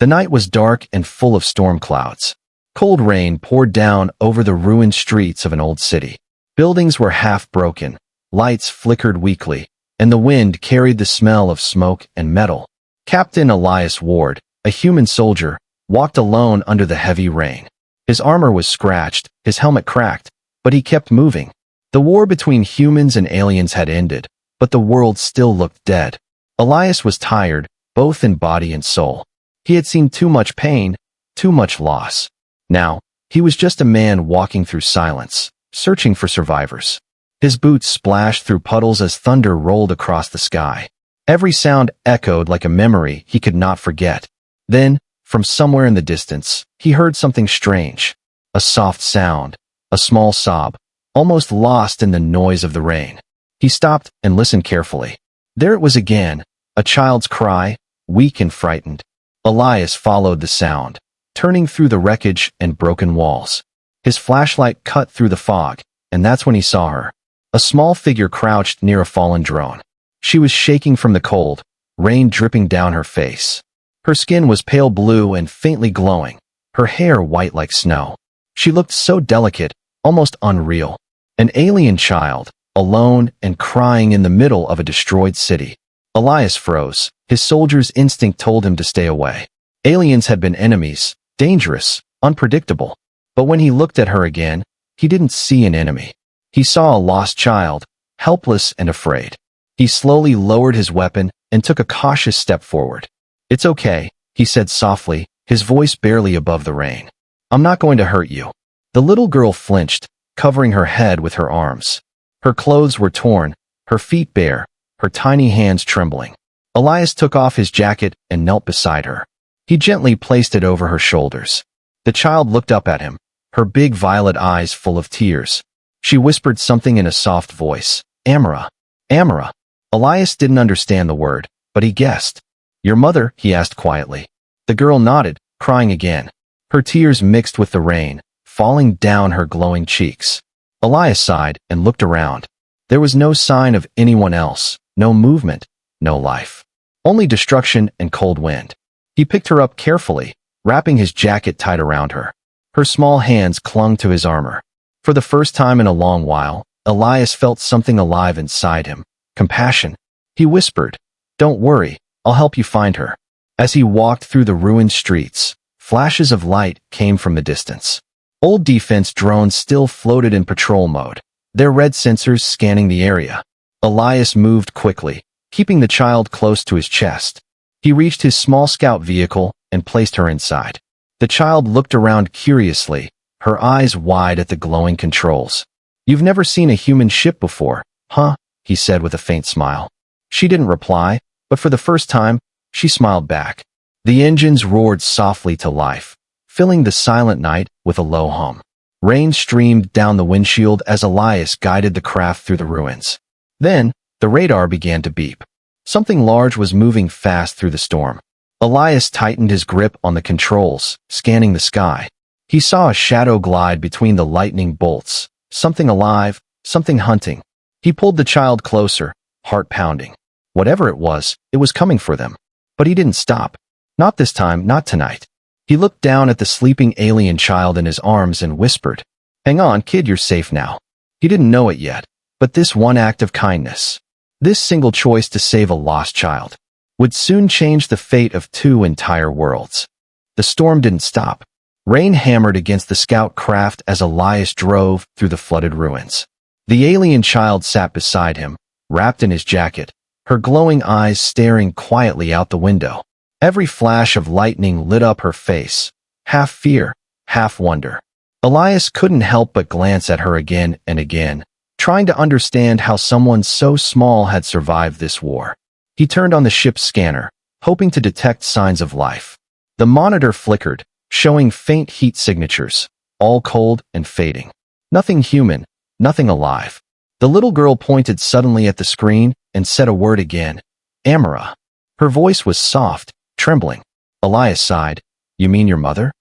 The night was dark and full of storm clouds. Cold rain poured down over the ruined streets of an old city. Buildings were half broken, lights flickered weakly, and the wind carried the smell of smoke and metal. Captain Elias Ward, a human soldier, walked alone under the heavy rain. His armor was scratched, his helmet cracked, but he kept moving. The war between humans and aliens had ended, but the world still looked dead. Elias was tired, both in body and soul. He had seen too much pain, too much loss. Now, he was just a man walking through silence, searching for survivors. His boots splashed through puddles as thunder rolled across the sky. Every sound echoed like a memory he could not forget. Then, from somewhere in the distance, he heard something strange. A soft sound, a small sob, almost lost in the noise of the rain. He stopped and listened carefully. There it was again, a child's cry, weak and frightened. Elias followed the sound, turning through the wreckage and broken walls. His flashlight cut through the fog, and that's when he saw her. A small figure crouched near a fallen drone. She was shaking from the cold, rain dripping down her face. Her skin was pale blue and faintly glowing, her hair white like snow. She looked so delicate, almost unreal. An alien child, alone and crying in the middle of a destroyed city. Elias froze. His soldier's instinct told him to stay away. Aliens had been enemies, dangerous, unpredictable. But when he looked at her again, he didn't see an enemy. He saw a lost child, helpless and afraid. He slowly lowered his weapon and took a cautious step forward. "It's okay," he said softly, his voice barely above the rain. "I'm not going to hurt you." The little girl flinched, covering her head with her arms. Her clothes were torn, her feet bare, her tiny hands trembling. Elias took off his jacket and knelt beside her. He gently placed it over her shoulders. The child looked up at him, her big violet eyes full of tears. She whispered something in a soft voice. "Amara. Amara." Elias didn't understand the word, but he guessed. "Your mother?" he asked quietly. The girl nodded, crying again. Her tears mixed with the rain, falling down her glowing cheeks. Elias sighed and looked around. There was no sign of anyone else, no movement, no life. Only destruction and cold wind. He picked her up carefully, wrapping his jacket tight around her. Her small hands clung to his armor. For the first time in a long while, Elias felt something alive inside him. Compassion. He whispered, "Don't worry, I'll help you find her." As he walked through the ruined streets, flashes of light came from the distance. Old defense drones still floated in patrol mode, their red sensors scanning the area. Elias moved quickly, keeping the child close to his chest. He reached his small scout vehicle and placed her inside. The child looked around curiously, her eyes wide at the glowing controls. "You've never seen a human ship before, huh?" he said with a faint smile. She didn't reply, but for the first time, she smiled back. The engines roared softly to life, filling the silent night with a low hum. Rain streamed down the windshield as Elias guided the craft through the ruins. Then, the radar began to beep. Something large was moving fast through the storm. Elias tightened his grip on the controls, scanning the sky. He saw a shadow glide between the lightning bolts, something alive, something hunting. He pulled the child closer, heart pounding. Whatever it was coming for them. But he didn't stop. Not this time, not tonight. He looked down at the sleeping alien child in his arms and whispered, "Hang on, kid, you're safe now." He didn't know it yet, but this one act of kindness, this single choice to save a lost child, would soon change the fate of two entire worlds. The storm didn't stop. Rain hammered against the scout craft as Elias drove through the flooded ruins. The alien child sat beside him, wrapped in his jacket, her glowing eyes staring quietly out the window. Every flash of lightning lit up her face, half fear, half wonder. Elias couldn't help but glance at her again and again, trying to understand how someone so small had survived this war. He turned on the ship's scanner, hoping to detect signs of life. The monitor flickered, showing faint heat signatures, all cold and fading. Nothing human, nothing alive. The little girl pointed suddenly at the screen and said a word again, "Amara." Her voice was soft, trembling. Elias sighed. "You mean your mother?"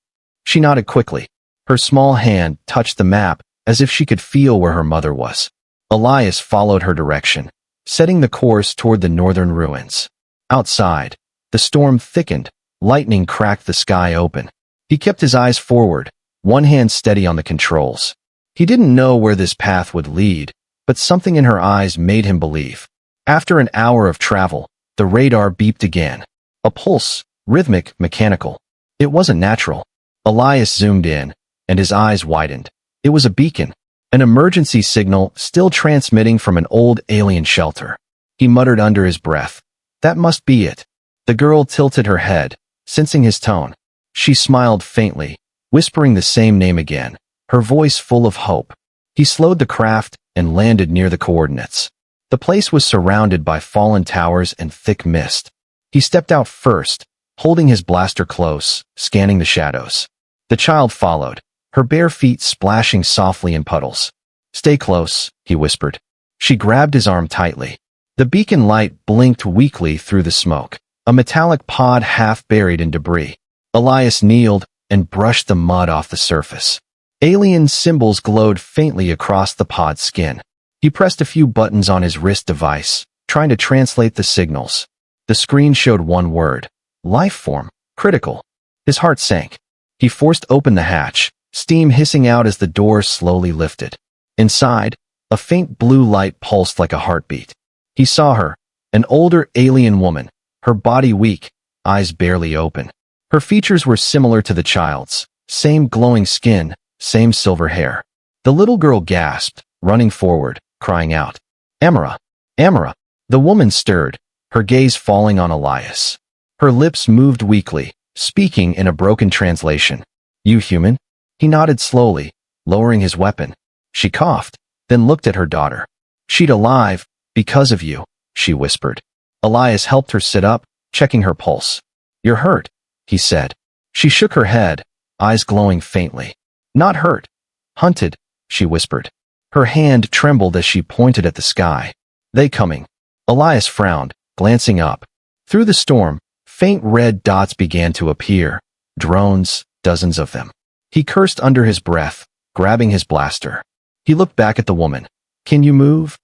She nodded quickly. Her small hand touched the map as if she could feel where her mother was. Elias followed her direction, setting the course toward the northern ruins. Outside, the storm thickened, Lightning cracked the sky open. He kept his eyes forward, one hand steady on the controls. He didn't know where this path would lead, but something in her eyes made him believe. After an hour of travel, the radar beeped again. A pulse, rhythmic, mechanical. It wasn't natural. Elias zoomed in, and his eyes widened. It was a beacon, an emergency signal still transmitting from an old alien shelter. He muttered under his breath, "That must be it." The girl tilted her head, sensing his tone. She smiled faintly, whispering the same name again, her voice full of hope. He slowed the craft and landed near the coordinates. The place was surrounded by fallen towers and thick mist. He stepped out first, holding his blaster close, scanning the shadows. The child followed, her bare feet splashing softly in puddles. "Stay close," he whispered. She grabbed his arm tightly. The beacon light blinked weakly through the smoke, a metallic pod half buried in debris. Elias kneeled and brushed the mud off the surface. Alien symbols glowed faintly across the pod's skin. He pressed a few buttons on his wrist device, trying to translate the signals. The screen showed one word: life form, critical. His heart sank. He forced open the hatch, steam hissing out as the door slowly lifted. Inside, a faint blue light pulsed like a heartbeat. He saw her, an older alien woman, her body weak, eyes barely open. Her features were similar to the child's, same glowing skin, same silver hair. The little girl gasped, running forward, crying out, "Amara! Amara!" The woman stirred, her gaze falling on Elias. Her lips moved weakly, speaking in a broken translation. "You human?" He nodded slowly, lowering his weapon. She coughed, then looked at her daughter. "She'd alive, because of you," she whispered. Elias helped her sit up, checking her pulse. "You're hurt," he said. She shook her head, eyes glowing faintly. "Not hurt. Hunted," she whispered. Her hand trembled as she pointed at the sky. "They coming." Elias frowned, glancing up. Through the storm, faint red dots began to appear. Drones, dozens of them. He cursed under his breath, grabbing his blaster. He looked back at the woman. "Can you move?"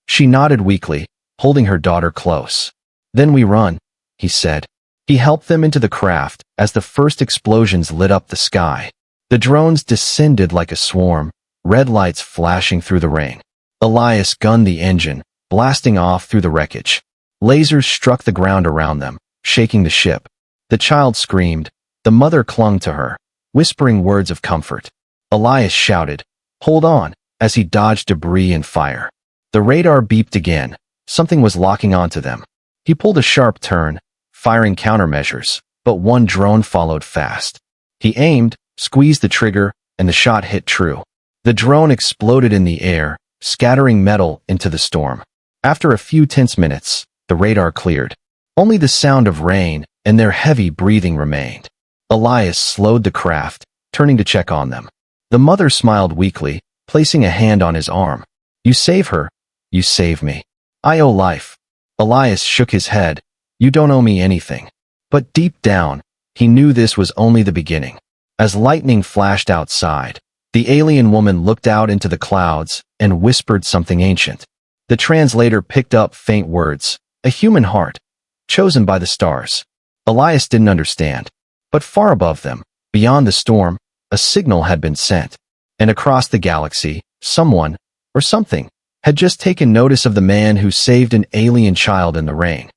She nodded weakly, holding her daughter close. "Then we run," he said. He helped them into the craft as the first explosions lit up the sky. The drones descended like a swarm, red lights flashing through the rain. Elias gunned the engine, blasting off through the wreckage. Lasers struck the ground around them, shaking the ship. The child screamed. The mother clung to her, whispering words of comfort. Elias shouted, "Hold on," as he dodged debris and fire. The radar beeped again. Something was locking onto them. He pulled a sharp turn, firing countermeasures, but one drone followed fast. He aimed, squeezed the trigger, and the shot hit true. The drone exploded in the air, scattering metal into the storm. After a few tense minutes, the radar cleared. Only the sound of rain and their heavy breathing remained. Elias slowed the craft, turning to check on them. The mother smiled weakly, placing a hand on his arm. "You save her. You save me. I owe life." Elias shook his head. "You don't owe me anything." But deep down, he knew this was only the beginning. As lightning flashed outside, the alien woman looked out into the clouds and whispered something ancient. The translator picked up faint words, "A human heart, chosen by the stars." Elias didn't understand. But far above them, beyond the storm, a signal had been sent. And across the galaxy, someone, or something, had just taken notice of the man who saved an alien child in the rain.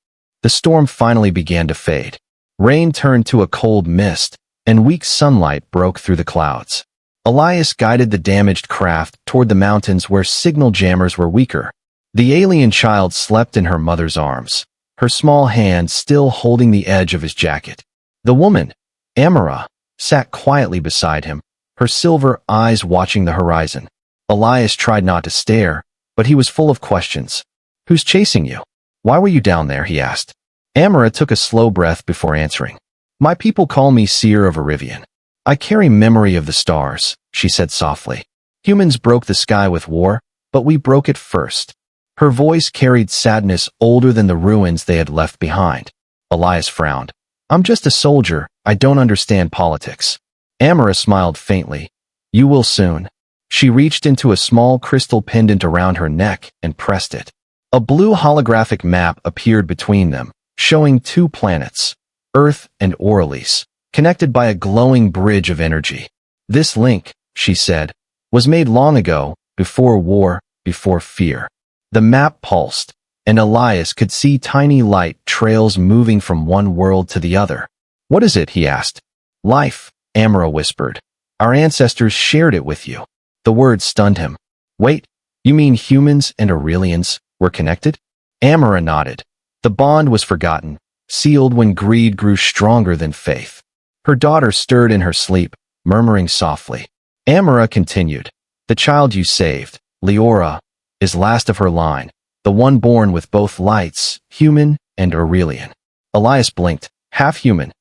The storm finally began to fade. Rain turned to a cold mist, and weak sunlight broke through the clouds. Elias guided the damaged craft toward the mountains where signal jammers were weaker. The alien child slept in her mother's arms, her small hand still holding the edge of his jacket. The woman, Amara, sat quietly beside him, her silver eyes watching the horizon. Elias tried not to stare, but he was full of questions. "Who's chasing you? Why were you down there?" he asked. Amara took a slow breath before answering. "My people call me Seer of Arivian. I carry memory of the stars," she said softly. "Humans broke the sky with war, but we broke it first." Her voice carried sadness older than the ruins they had left behind. Elias frowned. "I'm just a soldier. I don't understand politics." Amara smiled faintly. "You will soon." She reached into a small crystal pendant around her neck and pressed it. A blue holographic map appeared between them, showing 2 planets, Earth and Orelise, connected by a glowing bridge of energy. This link, she said, was made long ago, before war, before fear. The map pulsed, and Elias could see tiny light trails moving from one world to the other. What is it? He asked. Life, Amara whispered. Our ancestors shared it with you. The word stunned him. Wait, you mean humans and Aurelians were connected? Amara nodded. The bond was forgotten, sealed when greed grew stronger than faith. Her daughter stirred in her sleep, murmuring softly. Amara continued. The child you saved, Leora, is last of her line, the one born with both lights, human and Aurelian. Elias blinked. Half human.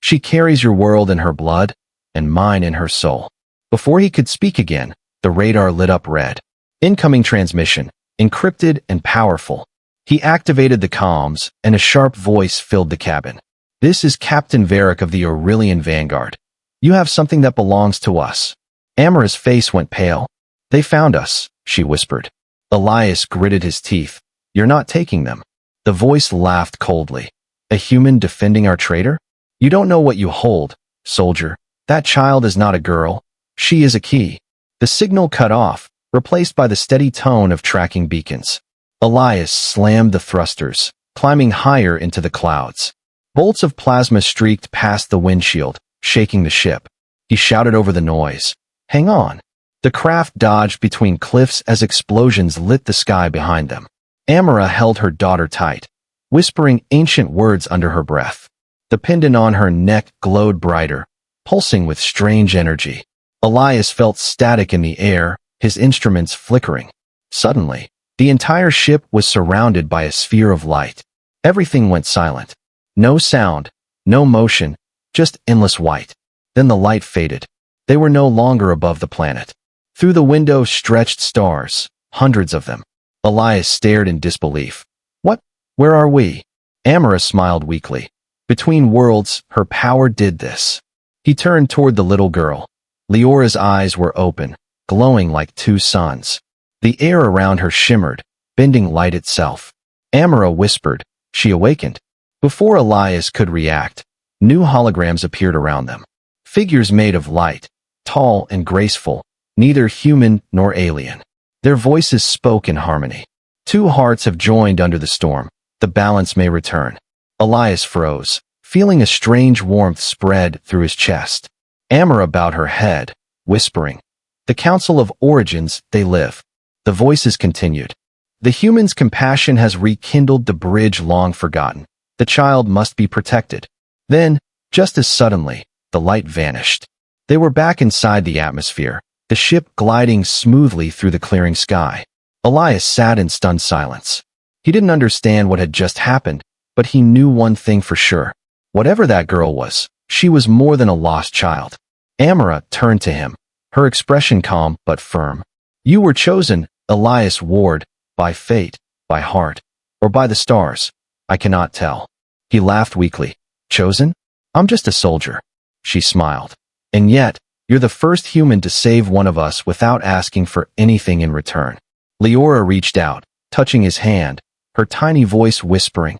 She carries your world in her blood, and mine in her soul. Before he could speak again, the radar lit up red. Incoming transmission, encrypted and powerful. He activated the comms, and a sharp voice filled the cabin. This is Captain Varric of the Aurelian Vanguard. You have something that belongs to us. Amara's face went pale. They found us, she whispered. Elias gritted his teeth. You're not taking them. The voice laughed coldly. A human defending our traitor? You don't know what you hold, soldier. That child is not a girl. She is a key. The signal cut off, replaced by the steady tone of tracking beacons. Elias slammed the thrusters, climbing higher into the clouds. Bolts of plasma streaked past the windshield, shaking the ship. He shouted over the noise. Hang on. The craft dodged between cliffs as explosions lit the sky behind them. Amara held her daughter tight, whispering ancient words under her breath. The pendant on her neck glowed brighter, pulsing with strange energy. Elias felt static in the air, his instruments flickering. Suddenly, the entire ship was surrounded by a sphere of light. Everything went silent. No sound, no motion, just endless white. Then the light faded. They were no longer above the planet. Through the window stretched stars, hundreds of them. Elias stared in disbelief. What? Where are we? Amara smiled weakly. Between worlds, her power did this. He turned toward the little girl. Leora's eyes were open, glowing like two suns. The air around her shimmered, bending light itself. Amara whispered. She awakened. Before Elias could react, new holograms appeared around them. Figures made of light, tall and graceful, neither human nor alien. Their voices spoke in harmony. Two hearts have joined under the storm. The balance may return. Elias froze, feeling a strange warmth spread through his chest. Amara bowed her head, whispering, The Council of Origins, they live. The voices continued. The human's compassion has rekindled the bridge long forgotten. The child must be protected. Then, just as suddenly, the light vanished. They were back inside the atmosphere, the ship gliding smoothly through the clearing sky. Elias sat in stunned silence. He didn't understand what had just happened, but he knew one thing for sure. Whatever that girl was, she was more than a lost child. Amara turned to him, her expression calm but firm. You were chosen, Elias Ward, by fate, by heart, or by the stars. I cannot tell. He laughed weakly. Chosen? I'm just a soldier. She smiled. And yet, you're the first human to save one of us without asking for anything in return. Leora reached out, touching his hand, her tiny voice whispering,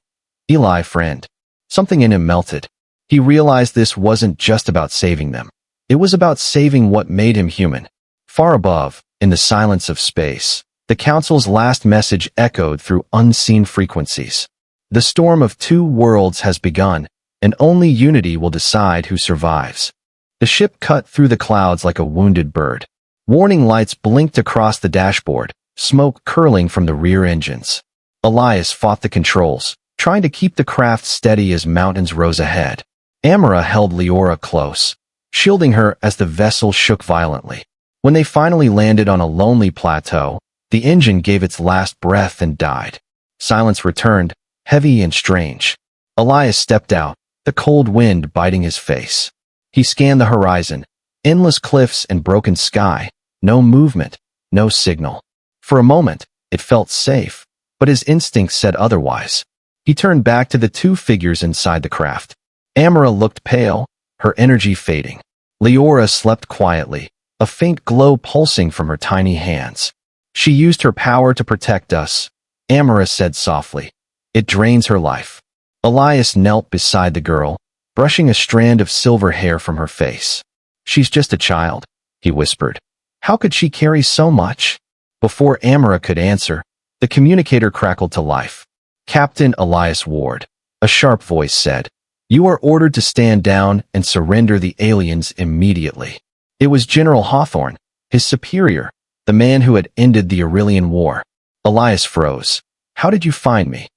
Eli, friend. Something in him melted. He realized this wasn't just about saving them. It was about saving what made him human. Far above, in the silence of space, the Council's last message echoed through unseen frequencies. The storm of two worlds has begun, and only unity will decide who survives. The ship cut through the clouds like a wounded bird. Warning lights blinked across the dashboard, smoke curling from the rear engines. Elias fought the controls, trying to keep the craft steady as mountains rose ahead. Amara held Leora close, shielding her as the vessel shook violently. When they finally landed on a lonely plateau, the engine gave its last breath and died. Silence returned, heavy and strange. Elias stepped out, the cold wind biting his face. He scanned the horizon, endless cliffs and broken sky, no movement, no signal. For a moment, it felt safe, but his instincts said otherwise. He turned back to the two figures inside the craft. Amara looked pale, her energy fading. Leora slept quietly, a faint glow pulsing from her tiny hands. She used her power to protect us, Amara said softly. It drains her life. Elias knelt beside the girl, brushing a strand of silver hair from her face. "She's just a child," he whispered. "How could she carry so much?" Before Amara could answer, the communicator crackled to life. "Captain Elias Ward," a sharp voice said, "you are ordered to stand down and surrender the aliens immediately." It was General Hawthorne, his superior, the man who had ended the Aurelian War. Elias froze. "How did you find me?"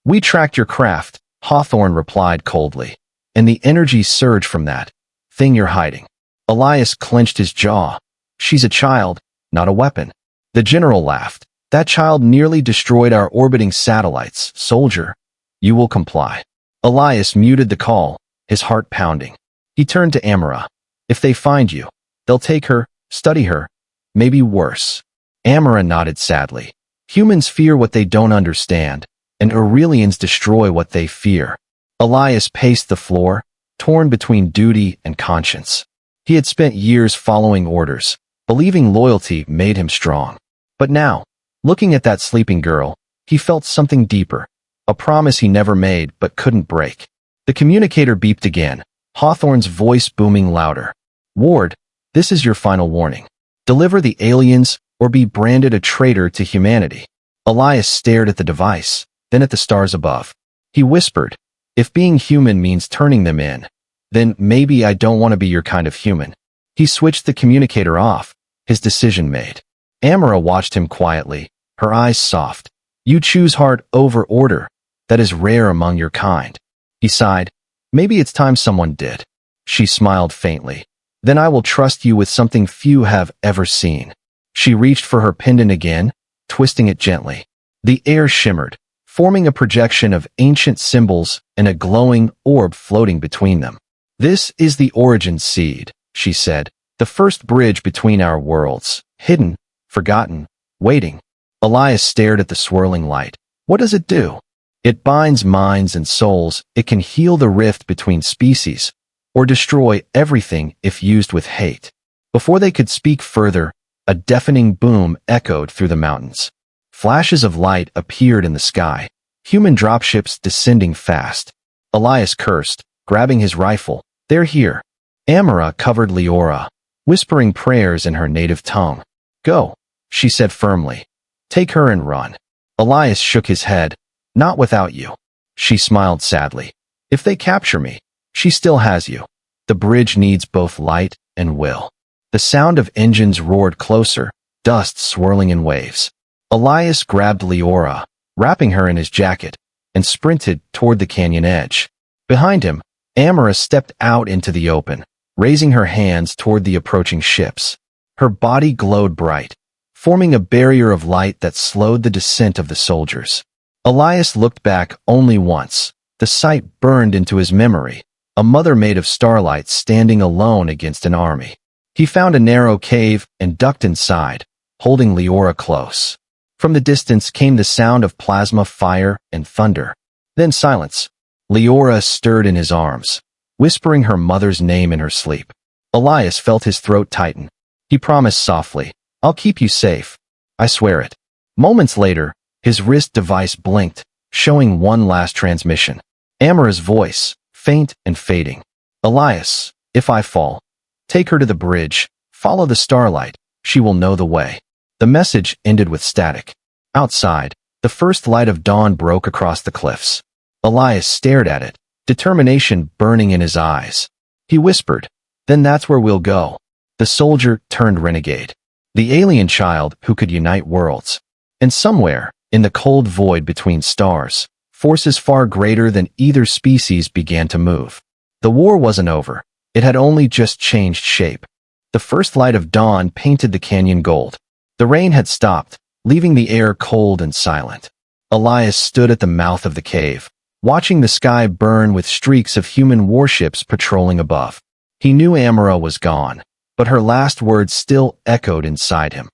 "We tracked your craft," Hawthorne replied coldly, "and the energy surged from that thing you're hiding." Elias clenched his jaw. "She's a child, not a weapon." The general laughed. "That child nearly destroyed our orbiting satellites. Soldier, you will comply." Elias muted the call, his heart pounding. He turned to Amara. "If they find you, they'll take her, study her, maybe worse." Amara nodded sadly. "Humans fear what they don't understand, and Aurelians destroy what they fear." Elias paced the floor, torn between duty and conscience. He had spent years following orders, believing loyalty made him strong. But now, looking at that sleeping girl, he felt something deeper, a promise he never made but couldn't break. The communicator beeped again, Hawthorne's voice booming louder. "Ward, this is your final warning. Deliver the aliens or be branded a traitor to humanity." Elias stared at the device, then at the stars above. He whispered, "If being human means turning them in, then maybe I don't want to be your kind of human." He switched the communicator off, his decision made. Amara watched him quietly, her eyes soft. "You choose heart over order. That is rare among your kind." He sighed. "Maybe it's time someone did." She smiled faintly. "Then I will trust you with something few have ever seen." She reached for her pendant again, twisting it gently. The air shimmered, forming a projection of ancient symbols and a glowing orb floating between them. "This is the origin seed," she said, "the first bridge between our worlds, hidden, forgotten, waiting." Elias stared at the swirling light. "What does it do?" "It binds minds and souls. It can heal the rift between species, or destroy everything if used with hate." Before they could speak further, a deafening boom echoed through the mountains. Flashes of light appeared in the sky, human dropships descending fast. Elias cursed, grabbing his rifle. "They're here." Amara covered Leora, whispering prayers in her native tongue. "Go," she said firmly. "Take her and run." Elias shook his head. "Not without you." She smiled sadly. "If they capture me, she still has you. The bridge needs both light and will." The sound of engines roared closer, dust swirling in waves. Elias grabbed Leora, wrapping her in his jacket, and sprinted toward the canyon edge. Behind him, Amara stepped out into the open, raising her hands toward the approaching ships. Her body glowed bright, forming a barrier of light that slowed the descent of the soldiers. Elias looked back only once. The sight burned into his memory, a mother made of starlight standing alone against an army. He found a narrow cave and ducked inside, holding Leora close. From the distance came the sound of plasma, fire, and thunder. Then silence. Leora stirred in his arms, whispering her mother's name in her sleep. Elias felt his throat tighten. He promised softly, "I'll keep you safe. I swear it." Moments later, his wrist device blinked, showing one last transmission. Amara's voice, faint and fading. "Elias, if I fall, take her to the bridge. Follow the starlight. She will know the way." The message ended with static. Outside, the first light of dawn broke across the cliffs. Elias stared at it, determination burning in his eyes. He whispered, "Then that's where we'll go." The soldier turned renegade. The alien child who could unite worlds. And somewhere, in the cold void between stars, forces far greater than either species began to move. The war wasn't over. It had only just changed shape. The first light of dawn painted the canyon gold. The rain had stopped, leaving the air cold and silent. Elias stood at the mouth of the cave, watching the sky burn with streaks of human warships patrolling above. He knew Amara was gone, but her last words still echoed inside him.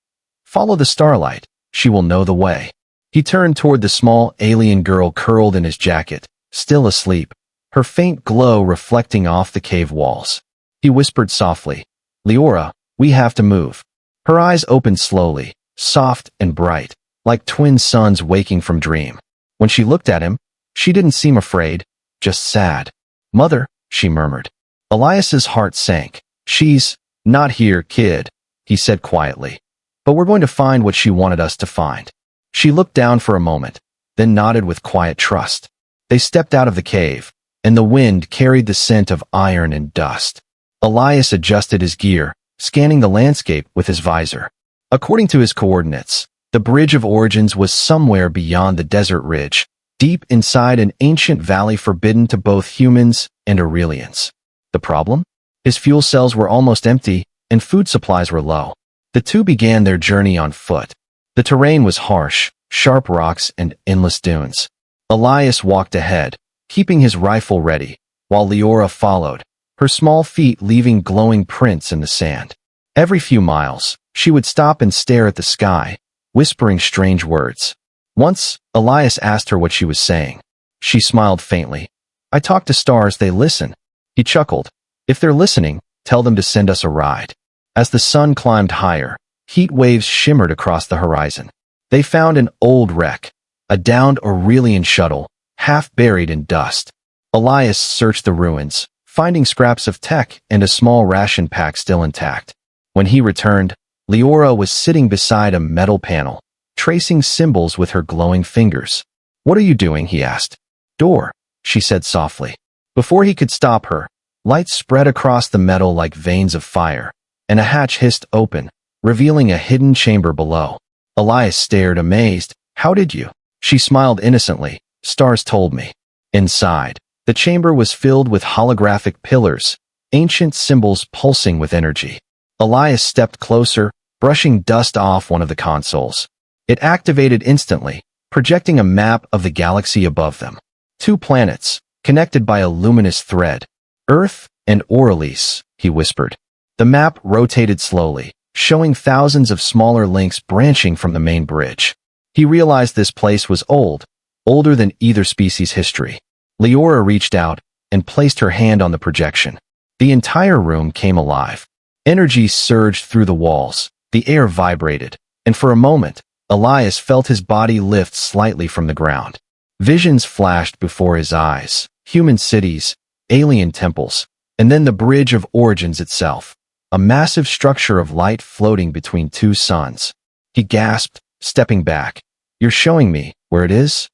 "Follow the starlight. She will know the way." He turned toward the small alien girl curled in his jacket, still asleep, her faint glow reflecting off the cave walls. He whispered softly, "Leora, we have to move." Her eyes opened slowly, soft and bright, like twin suns waking from dream. When she looked at him, she didn't seem afraid, just sad. "Mother," she murmured. Elias's heart sank. She's not here, kid, he said quietly. But we're going to find what she wanted us to find. She looked down for a moment, then nodded with quiet trust. They stepped out of the cave, and the wind carried the scent of iron and dust. Elias adjusted his gear, scanning the landscape with his visor. According to his coordinates, the Bridge of Origins was somewhere beyond the desert ridge, deep inside an ancient valley forbidden to both humans and Aurelians. The problem? His fuel cells were almost empty, and food supplies were low. The two began their journey on foot. The terrain was harsh, sharp rocks and endless dunes. Elias walked ahead, keeping his rifle ready, while Leora followed, her small feet leaving glowing prints in the sand. Every few miles, she would stop and stare at the sky, whispering strange words. Once, Elias asked her what she was saying. She smiled faintly. I talk to stars, they listen. He chuckled. If they're listening, tell them to send us a ride. As the sun climbed higher, heat waves shimmered across the horizon. They found an old wreck, a downed Aurelian shuttle, half buried in dust. Elias searched the ruins, finding scraps of tech and a small ration pack still intact. When he returned, Leora was sitting beside a metal panel, tracing symbols with her glowing fingers. What are you doing? He asked. Door, she said softly. Before he could stop her, light spread across the metal like veins of fire, and a hatch hissed open, revealing a hidden chamber below. Elias stared, amazed. How did you? She smiled innocently. Stars told me. Inside, the chamber was filled with holographic pillars, ancient symbols pulsing with energy. Elias stepped closer, brushing dust off one of the consoles. It activated instantly, projecting a map of the galaxy above them. 2 planets, connected by a luminous thread. Earth and Aurelis, he whispered. The map rotated slowly, showing thousands of smaller links branching from the main bridge. He realized this place was old, older than either species' history. Leora reached out and placed her hand on the projection. The entire room came alive. Energy surged through the walls, the air vibrated, and for a moment, Elias felt his body lift slightly from the ground. Visions flashed before his eyes, human cities, alien temples, and then the Bridge of Origins itself, a massive structure of light floating between 2 suns. He gasped, stepping back. You're showing me where it is?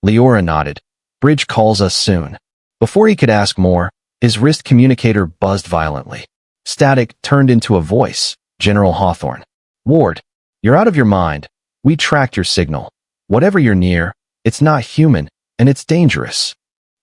Leora nodded. Bridge calls us soon. Before he could ask more, his wrist communicator buzzed violently. Static turned into a voice. General Hawthorne. Ward, you're out of your mind. We tracked your signal. Whatever you're near, it's not human, and it's dangerous.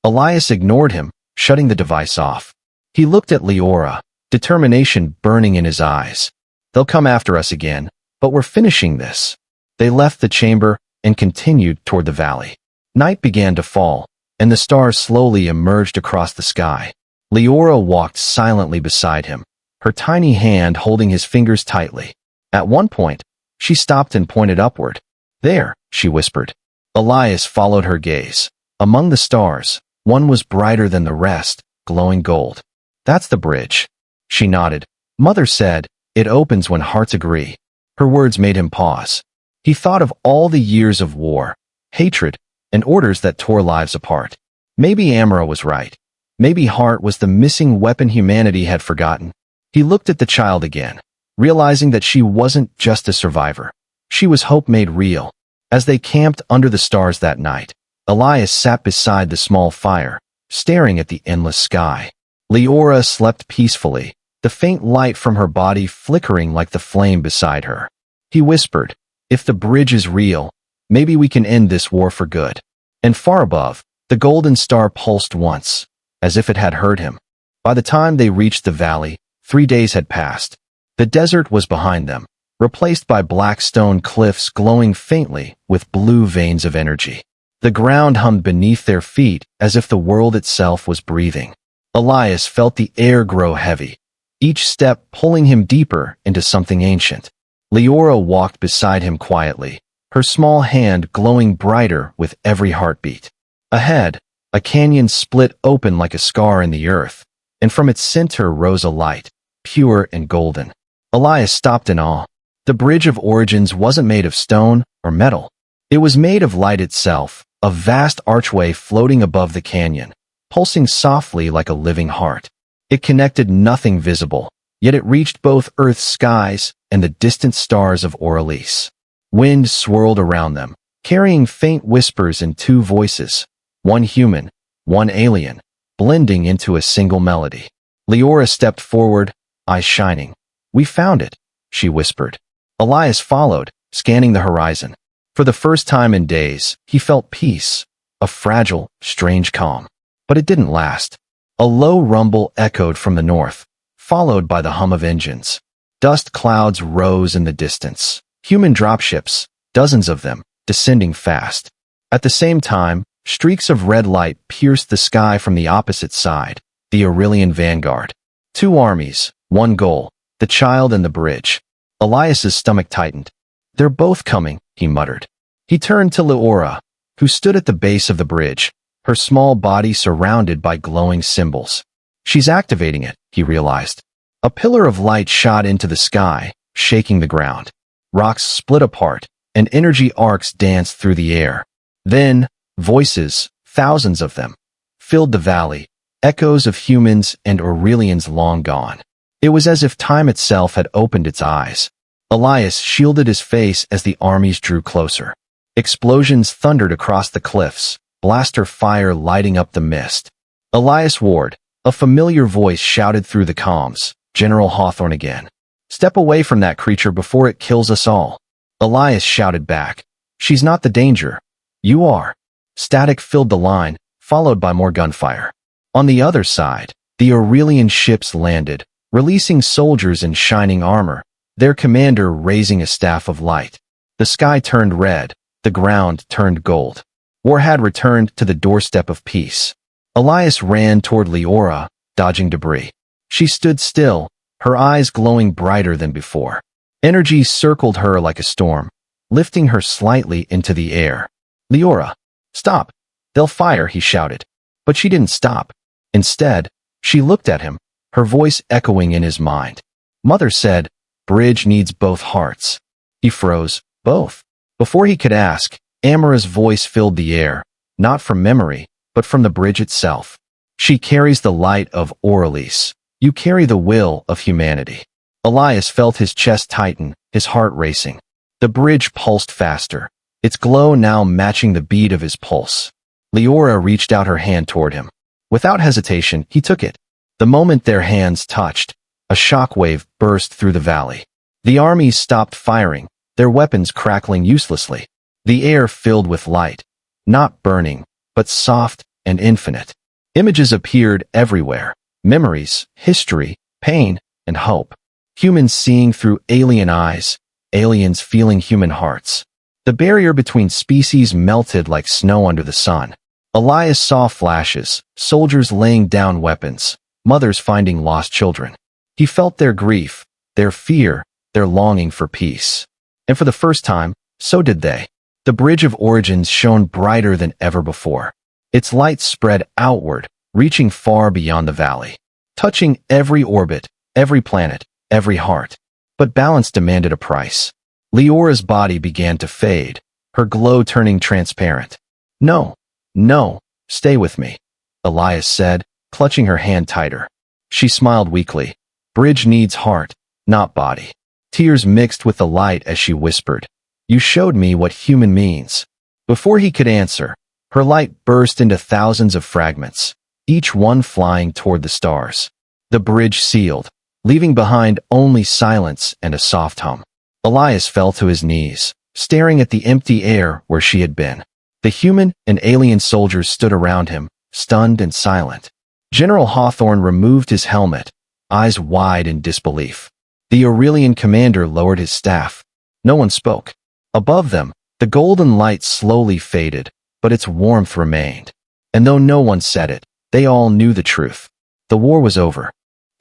Elias ignored him, shutting the device off. He looked at Leora, determination burning in his eyes. They'll come after us again, but we're finishing this. They left the chamber and continued toward the valley. Night began to fall, and the stars slowly emerged across the sky. Leora walked silently beside him, her tiny hand holding his fingers tightly. At one point, she stopped and pointed upward. There, she whispered. Elias followed her gaze. Among the stars, one was brighter than the rest, glowing gold. That's the bridge. She nodded. Mother said, it opens when hearts agree. Her words made him pause. He thought of all the years of war, hatred, and orders that tore lives apart. Maybe Amara was right. Maybe heart was the missing weapon humanity had forgotten. He looked at the child again, realizing that she wasn't just a survivor. She was hope made real. As they camped under the stars that night, Elias sat beside the small fire, staring at the endless sky. Leora slept peacefully, the faint light from her body flickering like the flame beside her. He whispered, if the bridge is real, maybe we can end this war for good. And far above, the golden star pulsed once, as if it had heard him. By the time they reached the valley, 3 days had passed. The desert was behind them, replaced by black stone cliffs glowing faintly with blue veins of energy. The ground hummed beneath their feet as if the world itself was breathing. Elias felt the air grow heavy, each step pulling him deeper into something ancient. Leora walked beside him quietly, her small hand glowing brighter with every heartbeat. Ahead, a canyon split open like a scar in the earth, and from its center rose a light, pure and golden. Elias stopped in awe. The Bridge of Origins wasn't made of stone or metal. It was made of light itself, a vast archway floating above the canyon, pulsing softly like a living heart. It connected nothing visible, yet it reached both Earth's skies and the distant stars of Orelise. Wind swirled around them, carrying faint whispers in two voices, one human, one alien, blending into a single melody. Leora stepped forward, eyes shining. "We found it," she whispered. Elias followed, scanning the horizon. For the first time in days, he felt peace, a fragile, strange calm. But it didn't last. A low rumble echoed from the north, followed by the hum of engines. Dust clouds rose in the distance. Human dropships, dozens of them, descending fast. At the same time, streaks of red light pierced the sky from the opposite side, the Aurelian vanguard. Two armies, one goal, the child and the bridge. Elias's stomach tightened. "They're both coming," he muttered. He turned to Leora, who stood at the base of the bridge, her small body surrounded by glowing symbols. "She's activating it," he realized. A pillar of light shot into the sky, shaking the ground. Rocks split apart, and energy arcs danced through the air. Then, voices, thousands of them, filled the valley, echoes of humans and Aurelians long gone. It was as if time itself had opened its eyes. Elias shielded his face as the armies drew closer. Explosions thundered across the cliffs, blaster fire lighting up the mist. "Elias Ward," a familiar voice shouted through the comms, "General Hawthorne again. Step away from that creature before it kills us all." Elias shouted back, "She's not the danger. You are." Static filled the line, followed by more gunfire. On the other side, the Aurelian ships landed, releasing soldiers in shining armor, their commander raising a staff of light. The sky turned red, the ground turned gold. War had returned to the doorstep of peace. Elias ran toward Leora, dodging debris. She stood still, her eyes glowing brighter than before. Energy circled her like a storm, lifting her slightly into the air. "Leora, stop! They'll fire," he shouted. But she didn't stop. Instead, she looked at him, her voice echoing in his mind. "Mother said, bridge needs both hearts." He froze. "Both?" Before he could ask, Amara's voice filled the air, not from memory, but from the bridge itself. "She carries the light of Orelise. You carry the will of humanity." Elias felt his chest tighten, his heart racing. The bridge pulsed faster, its glow now matching the beat of his pulse. Leora reached out her hand toward him. Without hesitation, he took it. The moment their hands touched, a shockwave burst through the valley. The armies stopped firing, their weapons crackling uselessly. The air filled with light, not burning, but soft and infinite. Images appeared everywhere, memories, history, pain, and hope. Humans seeing through alien eyes, aliens feeling human hearts. The barrier between species melted like snow under the sun. Elias saw flashes, soldiers laying down weapons, mothers finding lost children. He felt their grief, their fear, their longing for peace. And for the first time, so did they. The Bridge of Origins shone brighter than ever before. Its light spread outward, reaching far beyond the valley, touching every orbit, every planet, every heart. But balance demanded a price. Leora's body began to fade, her glow turning transparent. "No, no, stay with me," Elias said, clutching her hand tighter. She smiled weakly. "Bridge needs heart, not body." Tears mixed with the light as she whispered, "You showed me what human means." Before he could answer, her light burst into thousands of fragments, each one flying toward the stars. The bridge sealed, leaving behind only silence and a soft hum. Elias fell to his knees, staring at the empty air where she had been. The human and alien soldiers stood around him, stunned and silent. General Hawthorne removed his helmet, eyes wide in disbelief. The Aurelian commander lowered his staff. No one spoke. Above them, the golden light slowly faded, but its warmth remained. And though no one said it, they all knew the truth. The war was over.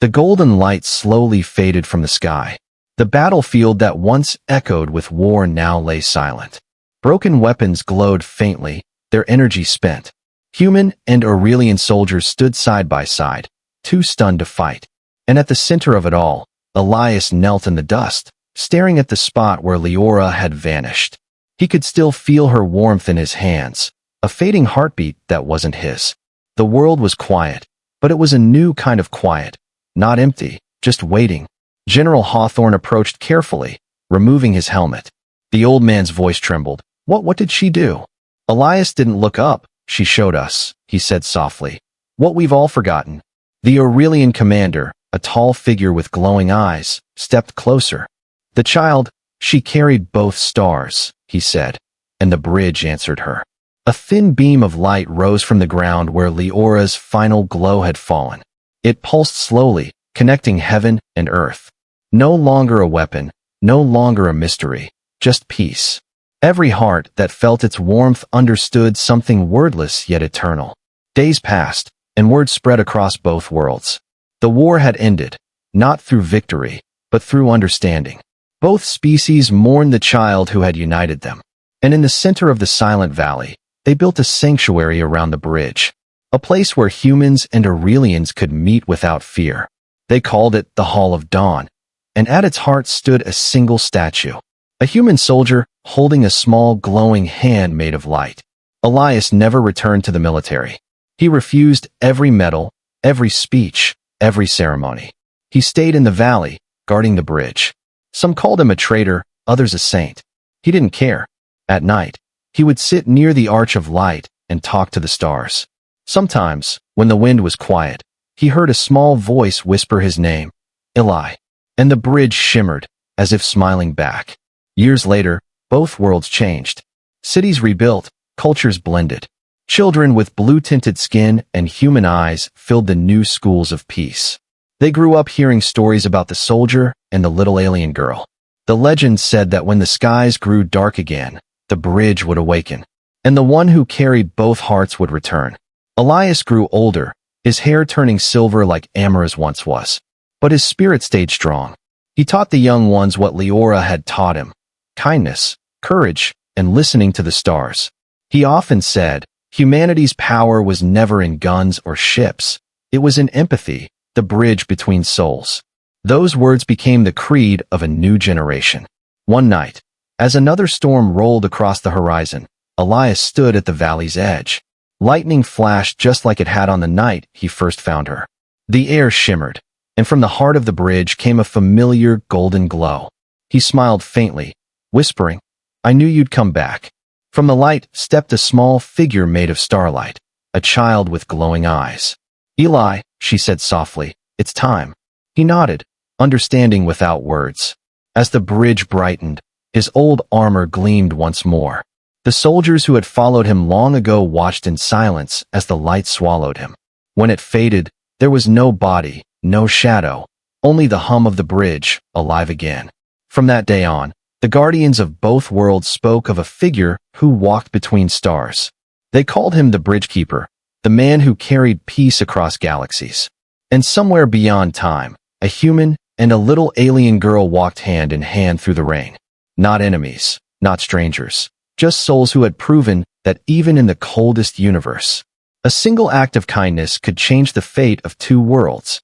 The golden light slowly faded from the sky. The battlefield that once echoed with war now lay silent. Broken weapons glowed faintly, their energy spent. Human and Aurelian soldiers stood side by side, too stunned to fight. And at the center of it all, Elias knelt in the dust, staring at the spot where Leora had vanished. He could still feel her warmth in his hands, a fading heartbeat that wasn't his. The world was quiet, but it was a new kind of quiet, not empty, just waiting. General Hawthorne approached carefully, removing his helmet. The old man's voice trembled. What did she do? Elias didn't look up. She showed us, he said softly. What we've all forgotten. The Aurelian commander, a tall figure with glowing eyes, stepped closer. The child, she carried both stars, he said, and the bridge answered her. A thin beam of light rose from the ground where Leora's final glow had fallen. It pulsed slowly, connecting heaven and earth. No longer a weapon, no longer a mystery, just peace. Every heart that felt its warmth understood something wordless yet eternal. Days passed, and word spread across both worlds. The war had ended, not through victory, but through understanding. Both species mourned the child who had united them. And in the center of the silent valley, they built a sanctuary around the bridge, a place where humans and Aurelians could meet without fear. They called it the Hall of Dawn, and at its heart stood a single statue, a human soldier holding a small glowing hand made of light. Elias never returned to the military. He refused every medal, every speech, every ceremony. He stayed in the valley, guarding the bridge. Some called him a traitor, others a saint. He didn't care. At night, he would sit near the arch of light and talk to the stars. Sometimes, when the wind was quiet, he heard a small voice whisper his name, Eli, and the bridge shimmered, as if smiling back. Years later, both worlds changed. Cities rebuilt, cultures blended. Children with blue-tinted skin and human eyes filled the new schools of peace. They grew up hearing stories about the soldier and the little alien girl. The legend said that when the skies grew dark again, the bridge would awaken, and the one who carried both hearts would return. Elias grew older, his hair turning silver like Amara's once was. But his spirit stayed strong. He taught the young ones what Leora had taught him: kindness, courage, and listening to the stars. He often said, humanity's power was never in guns or ships. It was in empathy, the bridge between souls. Those words became the creed of a new generation. One night, as another storm rolled across the horizon, Elias stood at the valley's edge. Lightning flashed just like it had on the night he first found her. The air shimmered, and from the heart of the bridge came a familiar golden glow. He smiled faintly, whispering, I knew you'd come back. From the light stepped a small figure made of starlight, a child with glowing eyes. Eli, she said softly, it's time. He nodded, understanding without words. As the bridge brightened, his old armor gleamed once more. The soldiers who had followed him long ago watched in silence as the light swallowed him. When it faded, there was no body, no shadow, only the hum of the bridge, alive again. From that day on, the guardians of both worlds spoke of a figure who walked between stars. They called him the Bridge Keeper, the man who carried peace across galaxies. And somewhere beyond time, a human and a little alien girl walked hand in hand through the rain. Not enemies, not strangers, just souls who had proven that even in the coldest universe, a single act of kindness could change the fate of two worlds.